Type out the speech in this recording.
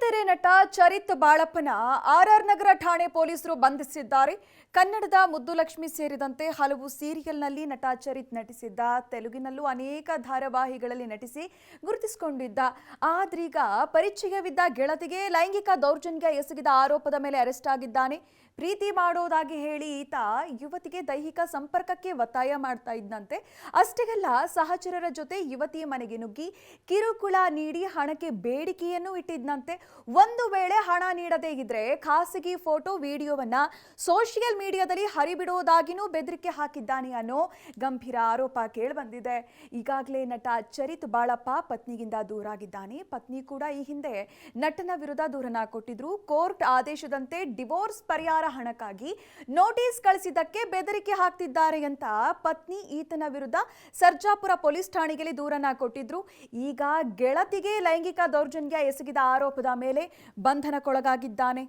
ಬೆಳ್ಳಿತೆರೆ ನಟ ಚರಿತ್ ಬಾಳಪ್ಪನ ಆರ್ಆರ್ ನಗರ ಠಾಣೆ ಪೊಲೀಸರು ಬಂಧಿಸಿದ್ದಾರೆ. ಕನ್ನಡದ ಮುದ್ದುಲಕ್ಷ್ಮಿ ಸೇರಿದಂತೆ ಹಲವು ಸೀರಿಯಲ್ನಲ್ಲಿ ನಟ ಚರಿತ್ ನಟಿಸಿದ್ದ. ತೆಲುಗಿನಲ್ಲೂ ಅನೇಕ ಧಾರಾವಾಹಿಗಳಲ್ಲಿ ನಟಿಸಿ ಗುರುತಿಸಿಕೊಂಡಿದ್ದ. ಆದ್ರೀಗ ಪರಿಚಯವಿದ್ದ ಗೆಳತಿಗೆ ಲೈಂಗಿಕ ದೌರ್ಜನ್ಯ ಎಸಗಿದ ಆರೋಪದ ಮೇಲೆ ಅರೆಸ್ಟ್ ಆಗಿದ್ದಾನೆ. ಪ್ರೀತಿ ಮಾಡೋದಾಗಿ ಹೇಳಿ ಈತ ಯುವತಿಗೆ ದೈಹಿಕ ಸಂಪರ್ಕಕ್ಕೆ ಒತ್ತಾಯ ಮಾಡ್ತಾ ಇದ್ದಂತೆ. ಅಷ್ಟೇ ಅಲ್ಲ, ಸಹಚರರ ಜೊತೆ ಯುವತಿ ಮನೆಗೆ ನುಗ್ಗಿ ಕಿರುಕುಳ ನೀಡಿ ಹಣಕ್ಕೆ ಬೇಡಿಕೆಯನ್ನು ಇಟ್ಟಿದ್ದಂತೆ. ಒಂದು ವೇಳೆ ಹಣ ನೀಡದೇ ಇದ್ರೆ ಖಾಸಗಿ ಫೋಟೋ ವಿಡಿಯೋವನ್ನ ಸೋಷಿಯಲ್ ಮೀಡಿಯಾದಲ್ಲಿ ಹರಿಬಿಡೋದಾಗಿನೂ ಬೆದರಿಕೆ ಹಾಕಿದ್ದಾನೆ ಅನ್ನೋ ಗಂಭೀರ ಆರೋಪ ಕೇಳಿಬಂದಿದೆ. ಈಗಾಗಲೇ ನಟ ಚರಿತ್ ಬಾಳಪ್ಪ ಪತ್ನಿಗಿಂದ ದೂರಾಗಿದ್ದಾನೆ. ಪತ್ನಿ ಕೂಡ ಈ ಹಿಂದೆ ನಟನ ವಿರುದ್ಧ ದೂರನ್ನ ಕೊಟ್ಟಿದ್ರು. ಕೋರ್ಟ್ ಆದೇಶದಂತೆ ಡಿವೋರ್ಸ್ ಪರಿಹಾರ ಹಣಕ್ಕಾಗಿ ನೋಟಿಸ್ ಕಳಿಸಿದ್ದಕ್ಕೆ ಬೆದರಿಕೆ ಹಾಕ್ತಿದ್ದಾರೆ ಅಂತ ಪತ್ನಿ ಈತನ ವಿರುದ್ಧ ಸರ್ಜಾಪುರ ಪೊಲೀಸ್ ಠಾಣೆಗೆ ದೂರನ್ನ ಕೊಟ್ಟಿದ್ರು. ಈಗ ಗೆಳತಿಗೆ ಲೈಂಗಿಕ ದೌರ್ಜನ್ಯ ಎಸಗಿದ ಆರೋಪದ ಮೇಲೆ ಬಂಧನಕ್ಕೊಳಗಾಗಿದ್ದಾನೆ.